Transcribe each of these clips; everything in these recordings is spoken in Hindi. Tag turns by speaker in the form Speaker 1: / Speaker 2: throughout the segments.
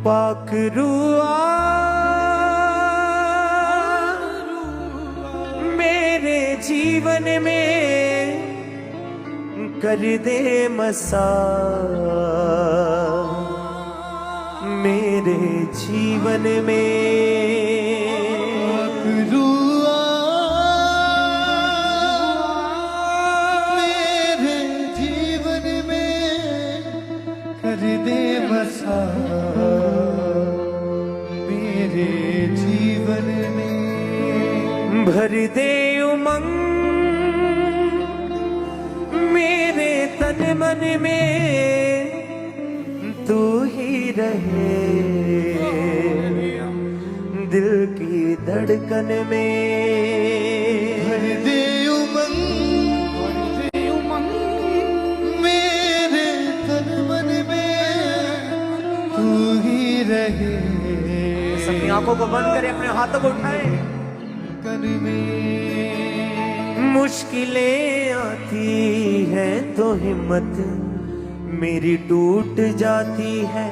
Speaker 1: पाक रुआ मेरे जीवन में कर दे मसा, मेरे जीवन में
Speaker 2: रुआ मेरे जीवन में कर दे बसा, मेरे जीवन में
Speaker 1: भर दे उमंग मेरे तन मन में, तू ही रहे दिल की धड़कन में।
Speaker 2: भर दे उमंग मेरे तन मन में, तू ही रहे।
Speaker 1: अपनी आंखों को बंद करें, अपने हाथों को उठाएं।
Speaker 2: कन में
Speaker 1: मुश्किलें आती हैं तो हिम्मत मेरी टूट जाती है,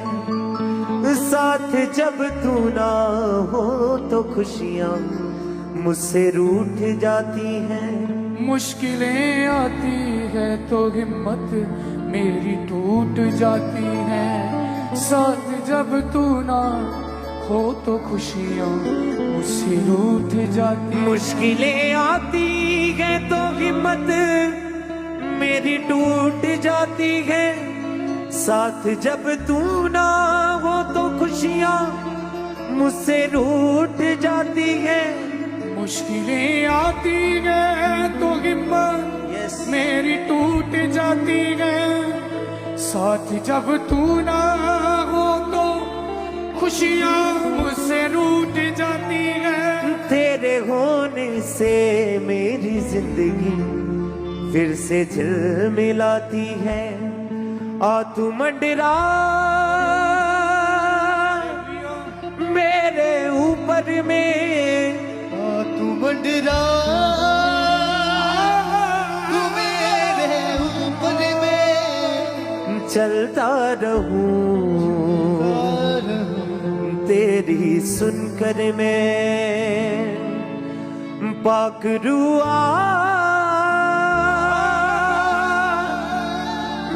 Speaker 1: साथ जब तू ना हो तो खुशियां मुझसे रूठ जाती हैं।
Speaker 3: मुश्किलें आती है तो हिम्मत मेरी टूट जाती है, साथ जब तू ना हो तो खुशियाँ मुझसे रूठ जाती।
Speaker 1: मुश्किलें आती है तो हिम्मत मेरी टूट जाती है, साथ जब तू ना हो तो खुशियाँ मुझसे रूठ जाती है।
Speaker 3: मुश्किलें आती है तो हिम्मत मेरी टूट जाती है, साथ जब तू ना हो तो खुशियाँ मुझसे रूठ जाती है।
Speaker 1: तेरे होने से मेरी जिंदगी फिर से झिलमिलाती है। आ तू मंडरा मेरे ऊपर में,
Speaker 2: तू मंडरा तू मेरे ऊपर में,
Speaker 1: चलता रहूं तेरी सुनकर मैं। पाक रुआ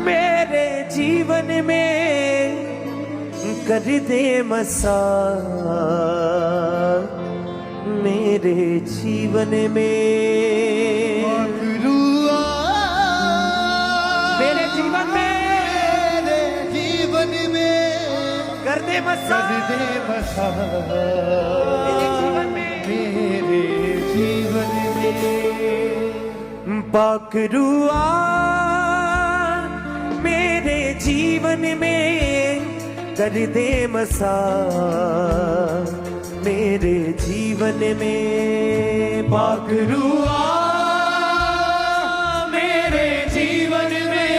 Speaker 1: मेरे जीवन में कर दे मसा, मेरे जीवन में।
Speaker 2: रुआ
Speaker 1: मेरे जीवन में,
Speaker 2: मेरे जीवन में
Speaker 1: कर दे मसा,
Speaker 2: कर दे बसा,
Speaker 1: मेरे जीवन में,
Speaker 2: मेरे जीवन में।
Speaker 1: पाक रुआ मेरे जीवन में कर दे मसा, मेरे जीवन में। पाक रुआ मेरे जीवन में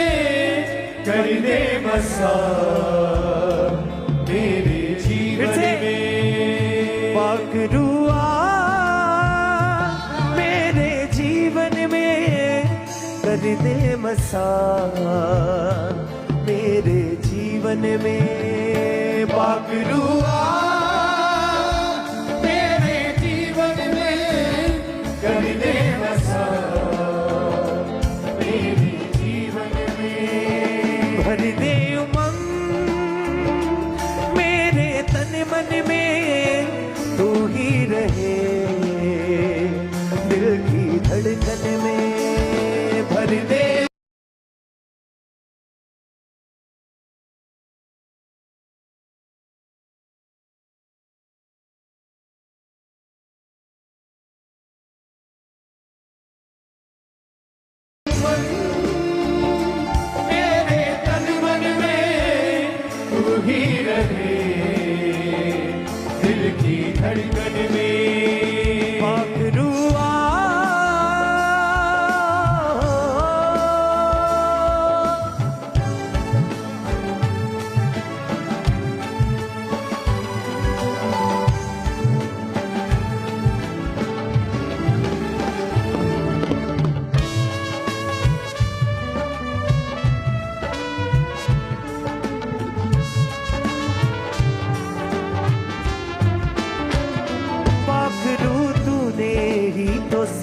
Speaker 1: कर दे मसा, मेरे जीवन में। पाक रुआ मेरे जीवन में कर दे मसा, मेरे जीवन में। पाक रुआ मेरे जीवन में कर दे मसा, मेरे जीवन में। भर दे उमंग मेरे तन मन में, तू ही रहे दिल की धड़कन में। भर दे मेरे तन मन में,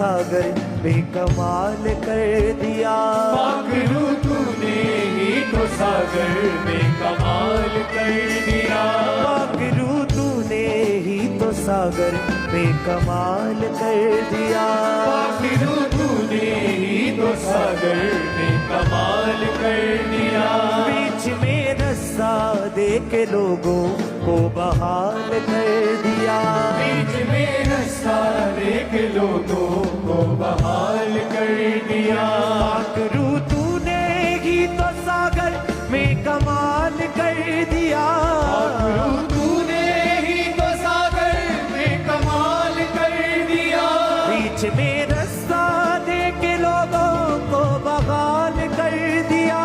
Speaker 1: सागर बेकमाल कर दिया।
Speaker 3: पाखरू तूने ही तो सागर में कमाल कर दिया।
Speaker 1: पाखरू तूने ही तो सागर बेकमाल कर दिया।
Speaker 3: पाखरू तूने ही तो सागर में कमाल कर दिया।
Speaker 1: बीच में रस्सा दे के लोगों को बहाल कर दिया।
Speaker 3: बीच में रास्ता देख लोगों को बहाल कर दिया।
Speaker 1: पाखरू तूने ही तो सागर में कमाल कर दिया।
Speaker 3: पाखरू तूने ही तो सागर में कमाल कर दिया।
Speaker 1: बीच में रास्ता दे के लोगों को बहाल कर दिया।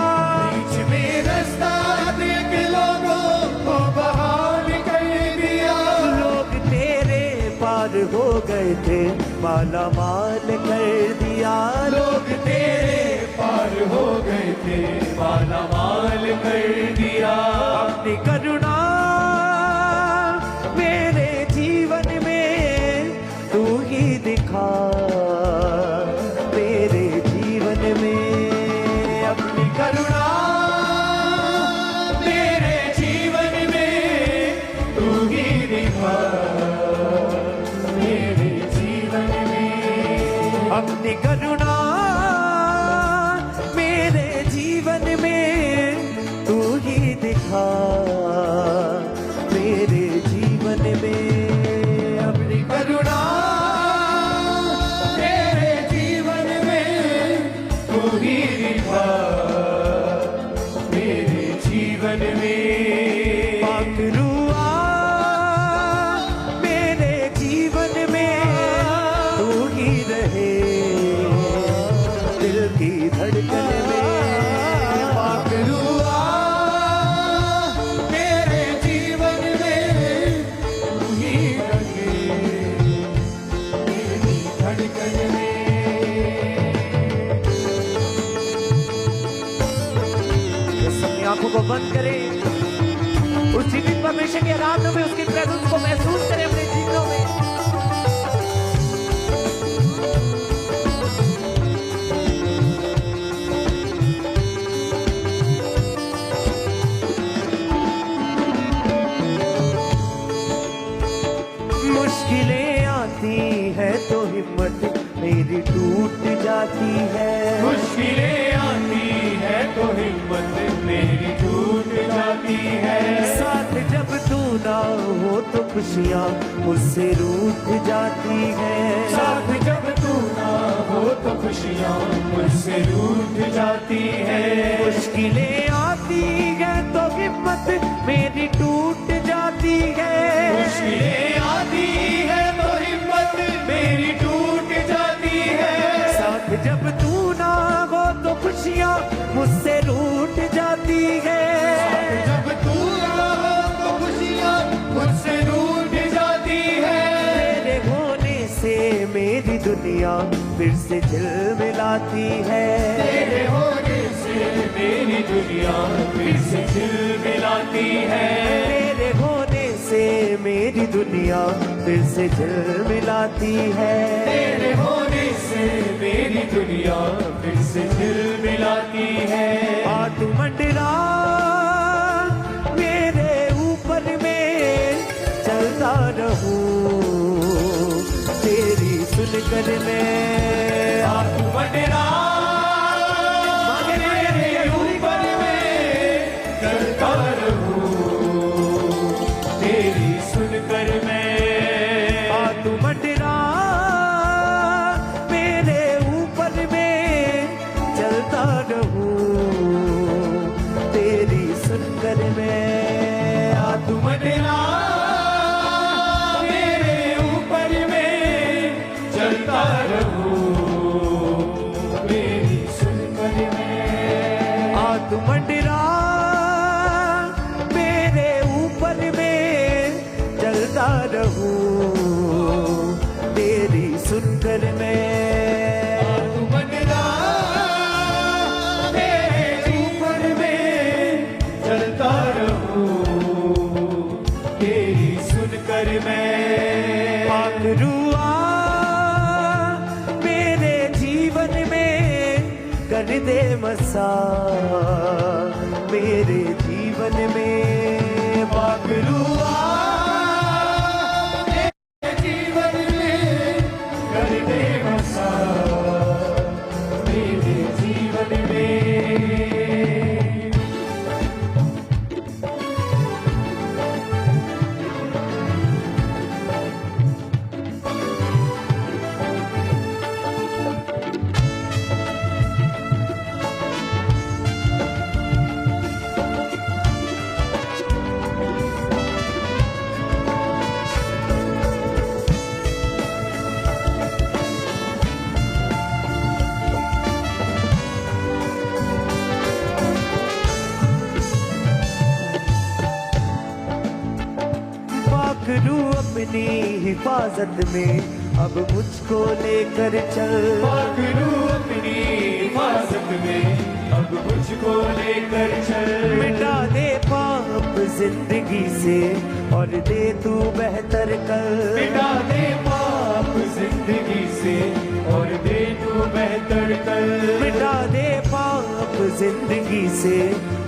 Speaker 3: बीच में रास्ता देख लोगों को बहाल कर दिया।
Speaker 1: लोग तेरे पार हो गए थे, माला माल कर दिया।
Speaker 3: लोग तेरे पार हो गए थे, माला माल कर दिया।
Speaker 1: अपनी करुणा मेरे जीवन में तू ही दिखा। मेरे जीवन में अपनी
Speaker 3: करुणा मेरे जीवन में तू ही दिखा। मेरे जीवन में
Speaker 1: अपनी करुणा मेरे जीवन में तू ही दिखा। मेरे जीवन में अपनी
Speaker 3: करुणा मेरे जीवन में तू ही दिखा। मेरे जीवन में
Speaker 1: पाखरुआ मेरे जीवन में तू ही रहे। दिल की धड़कन में
Speaker 3: पाखरुआ मेरे जीवन में तू ही रहे। मेरी धड़कन में
Speaker 1: बस अपनी आंखों को बंद करें, उस जीवित परमेश्वर के आराधना में उसकी प्रेजेंस को महसूस करें अपने जीवनों में। मुश्किलें आती है तो हिम्मत मेरी टूट जाती है।
Speaker 3: मुश्किलें आती है तो हिम्मत मेरी टूट जाती है।
Speaker 1: साथ जब तू ना हो तो खुशियाँ मुझसे रूठ जाती है।
Speaker 3: साथ जब तू ना हो तो खुशियाँ मुझसे रूठ जाती है।
Speaker 1: मुश्किलें आती है तो हिम्मत मेरी टूट जाती है।
Speaker 3: मुश्किलें आती है तो हिम्मत मेरी टूट जाती है।
Speaker 1: साथ जब तू ना हो तो खुशियाँ मुझसे रूठ जाती है।
Speaker 3: जब तू ना हो तो खुशियाँ मुझसे रूठ जाती है।
Speaker 1: तेरे होने से मेरी दुनिया फिर से झिलमिलाती है।
Speaker 3: तेरे होने से मेरी दुनिया फिर से झिलमिलाती है।
Speaker 1: तेरे होने से मेरी दुनिया फिर से झिलमिलाती है।
Speaker 3: तेरे होने से मेरी दुनिया फिर से झिलमिलाती है।
Speaker 1: हाथ मंडरा मेरे ऊपर में चलता रहूं, तेरी सुनकर मैं
Speaker 3: हाथ मंडरा मेरे ऊपर में चलता रहूं, तेरी सुनकर मैं।
Speaker 1: हाथ मंडरा मेरे ऊपर में चलता रहूं, तेरी सुनकर मैं। हाथ
Speaker 3: मंडरा मेरे ऊपर में चलता रहूं, मेरी सुनकर मैं।
Speaker 1: हाथ मंडरा मेरे ऊपर में चलता रहूं, तेरी सुनकर मैं।
Speaker 3: हाथ मंडरा मेरे ऊपर में चलता रहूं, तेरी सुनकर मैं।
Speaker 1: पाखरुआ मसा मेरे जीवन में।
Speaker 3: पाखरुआ मेरे जीवन में कर दे बसा मेरे जीवन में।
Speaker 1: पाखरू अपनी हिफाजत में अब मुझको लेकर चल।
Speaker 3: पाखरू अपनी हिफाजत में अब मुझको लेकर चल।
Speaker 1: मिटा दे पाप जिंदगी से और दे तू बेहतर कल।
Speaker 3: मिटा दे पाप जिंदगी से और दे तू बेहतर कल।
Speaker 1: मिटा दे पाप जिंदगी से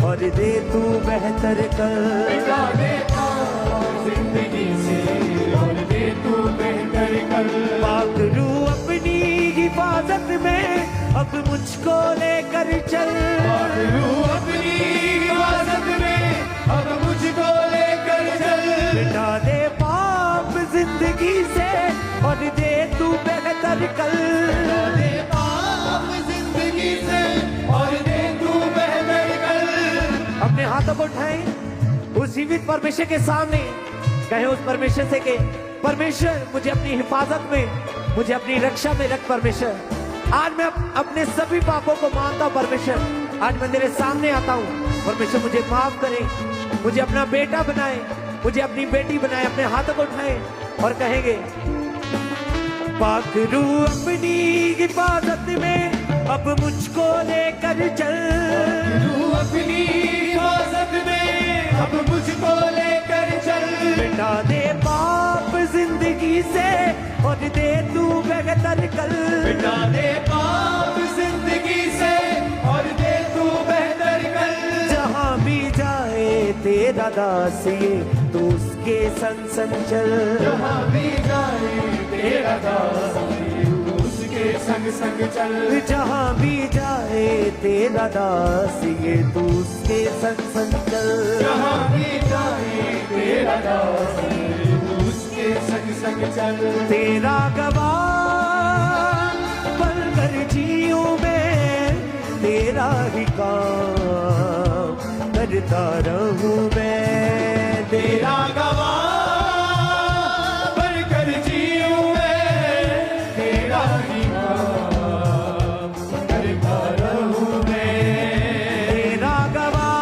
Speaker 1: और दे तू बेहतर कल।
Speaker 3: मिटा दे पाप जिंदगी से और दे तू बेहतर कल।
Speaker 1: पाखरू अपनी हिफाजत में अब मुझको लेकर चल।
Speaker 3: पाखरू अपनी हिफाजत में अब मुझको लेकर चल।
Speaker 1: मिटा दे पाप जिंदगी से और दे तू बेहतर कल।
Speaker 3: मिटा दे पाप जिंदगी से और दे तू बेहतर कल।
Speaker 1: अपने हाथों को उठाएं उस जीवित परमेश्वर के सामने, कहे उस परमेश्वर से कि परमेश्वर मुझे अपनी हिफाजत में, मुझे अपनी रक्षा में रख। परमेश्वर आज मैं अपने सभी पापों को मानता हूँ। परमेश्वर आज मैं तेरे सामने आता हूँ। परमेश्वर मुझे माफ करे, मुझे अपना बेटा बनाए, मुझे अपनी बेटी बनाए। अपने हाथों को उठाए और कहेंगे पाखरू अपनी हिफाजत में अब मुझको लेकर चल।
Speaker 3: तू अपनी हिफाजत में अब मुझको लेकर चल।
Speaker 1: मिटा दे पाप जिंदगी से और दे तू बेहतर कल।
Speaker 3: मिटा दे पाप जिंदगी से और दे तू बेहतर कल।
Speaker 1: जहाँ भी जाए तेरा दास ये तो उसके संग संग चल।
Speaker 3: जहाँ भी जाए तेरा दास उसके संग संग चल।
Speaker 1: जहाँ भी जाए तेरा दास ये तो उसके संग संग चल।
Speaker 3: जहाँ भी जाए तेरा दास उसके संग संग चल।
Speaker 1: तेरा गवाह बनकर जीऊं मैं, तेरा ही काम करता रहूं मैं।
Speaker 3: तेरा गवाह बनकर जीऊं मैं, तेरा ही काम करता रहूं मैं।
Speaker 1: तेरा गवाह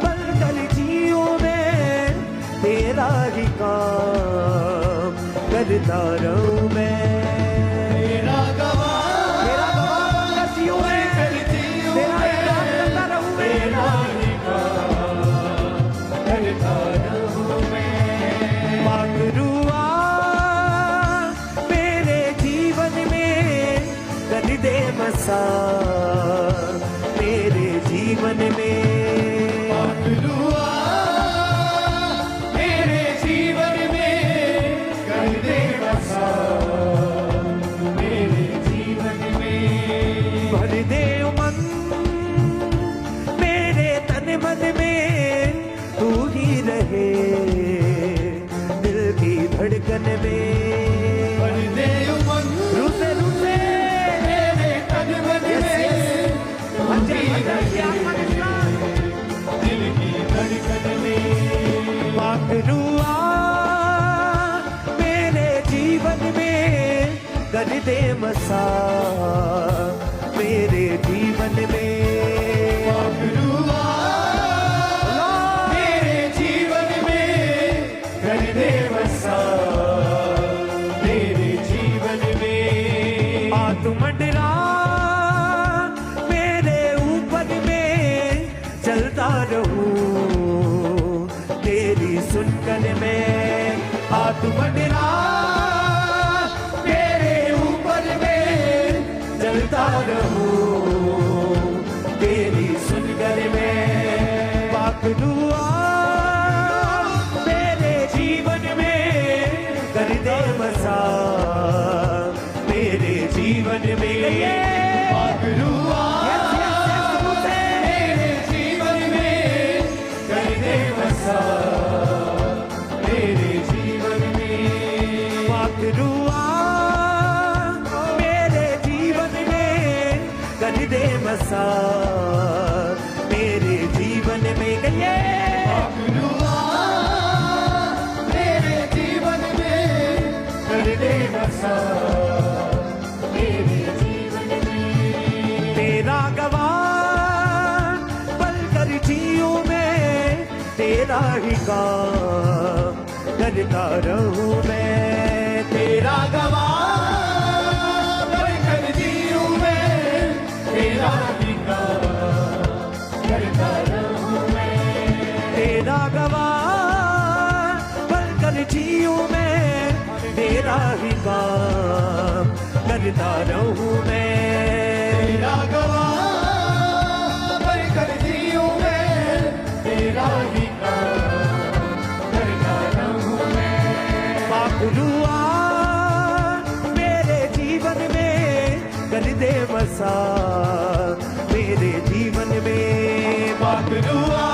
Speaker 1: बनकर जीऊं मैं, तेरा ही काम करता रहूं मैं।
Speaker 3: तेरा गवाह
Speaker 1: तेरा गवाह बनकर जीऊं मैं,
Speaker 3: बनकर जीऊं
Speaker 1: तेरा ही
Speaker 3: मैं,
Speaker 1: काम करता रहूं मैं।
Speaker 3: तेरा ही काम करता रहूं मैं।
Speaker 1: पाखरुआ मेरे जीवन में कर दे मसा मेरे जीवन में।
Speaker 3: पाखरुआ मेरे जीवन में कर दे बसा मेरे जीवन में।
Speaker 1: भर दे उमंग मेरे तन मन में, तू ही रहे दिल की धड़कन में।
Speaker 3: भर दे उमंग
Speaker 1: रूसे रूसे
Speaker 3: मेरे तन मन में, तू ही रहे दिल की धड़कन में।
Speaker 1: पाखरुआ मेरे जीवन में कर दे मसा मेरे जीवन में।
Speaker 3: पाखरुआ मेरे जीवन में कर दे बसा मेरे जीवन में।
Speaker 1: आ तू मंडरा मेरे ऊपर में, चलता रहूं तेरी सुनकर में। आ तू मंडरा
Speaker 3: मेरे ऊपर में
Speaker 1: चलता रहूं पाखरुआ मेरे जीवन में कर दे बसा, मेरे जीवन में
Speaker 3: पाखरुआ मेरे जीवन में कर दे बसा, मेरे जीवन में
Speaker 1: पाखरुआ मेरे जीवन में कर दे बसा, मेरे जीवन में गए
Speaker 3: पाखरुआ मेरे जीवन में कर दे बसा, मेरे जीवन में
Speaker 1: तेरा गवाह पल कर जियूं मैं, तेरा ही काम करता रहूं मैं, तेरा
Speaker 3: गवाह बनकर जीऊं मैं, तेरा ही काम करता रहूं मैं,
Speaker 1: तेरा गवाह पल कर जियूं मैं, तेरा ही काम करता रहूं मैं,
Speaker 3: तेरा गवाह बनकर जीऊं मैं, तेरा ही काम करता रहूं मैं,
Speaker 1: पाखरुआ मेरे जीवन में कर दे बसा, मेरे जीवन में
Speaker 3: पाखरुआ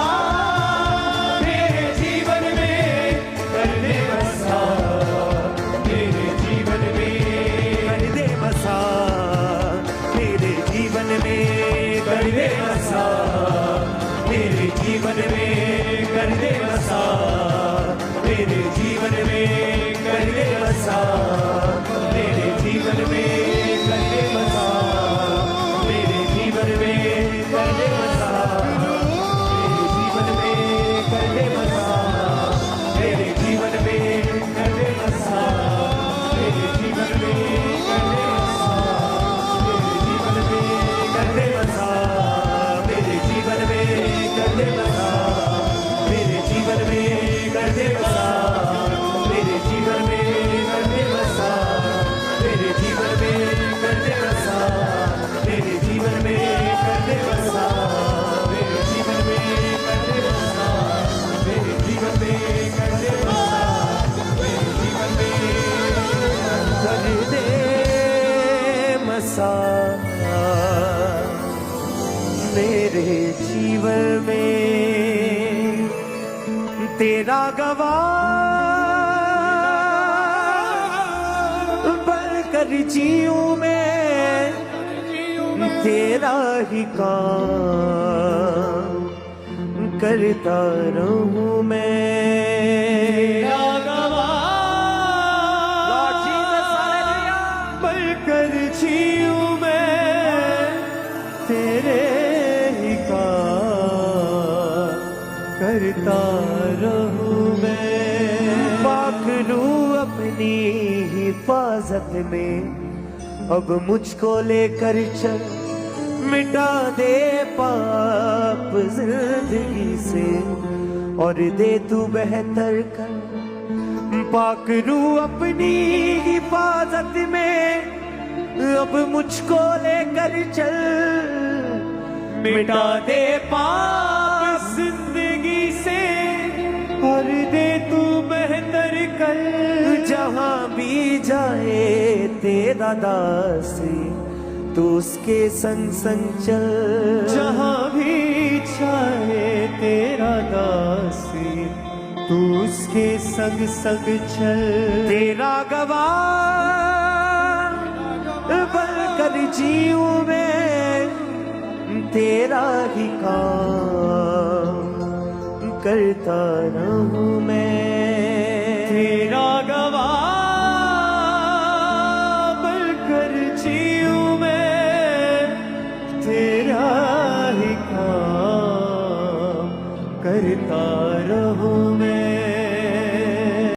Speaker 3: मेरे जीवन में कर दे बसा, मेरे जीवन में
Speaker 1: कर दे बसा, मेरे जीवन में कर दे बसा, मेरे जीवन में कर दे बसा, मेरे जीवन में कर दे बसा, मेरे जीवन में कर दे बसा, मेरे जीवन में कर दे बसा, मेरे जीवन में कर दे बसा, मेरे जीवन में कर दे बसा, मेरे जीवन में कर दे बसा, मेरे जीवन में कर दे बसा, मेरे जीवन में कर दे बसा, मेरे जीवन में कर दे बसा, मेरे जीवन में कर दे बसा, मेरे जीवन में कर दे बसा, मेरे जीवन में कर दे बसा, मेरे जीवन में कर दे बसा, मेरे जीवन में कर दे मसा, मेरे जीवन में तेरा गवाह बनकर जीऊं मैं, तेरा ही काम करता रहूं मैं,
Speaker 3: तेरा गवाह
Speaker 1: बनकर जीऊं मैं, तेरे ही काम करता रहूं मैं, पाखरू अपनी हिफाजत में अब मुझको लेकर चल, मिटा दे पाप जिंदगी से और दे तू बेहतर कर, पाखरू अपनी हिफाजत में अब मुझको लेकर चल, मिटा दे पाप जिंदगी से और दे तू बेहतर कर, जहां भी जाए तेरा दासी तू उसके संग संग चल, जहां भी चाहे तेरा दासी तू उसके संग संग चल, तेरा गवाह बनकर जीऊं मैं, तेरा ही काम करता रहूं मैं, तेरा गवाह बनकर जीऊं मैं, तेरा ही काम करता रहूं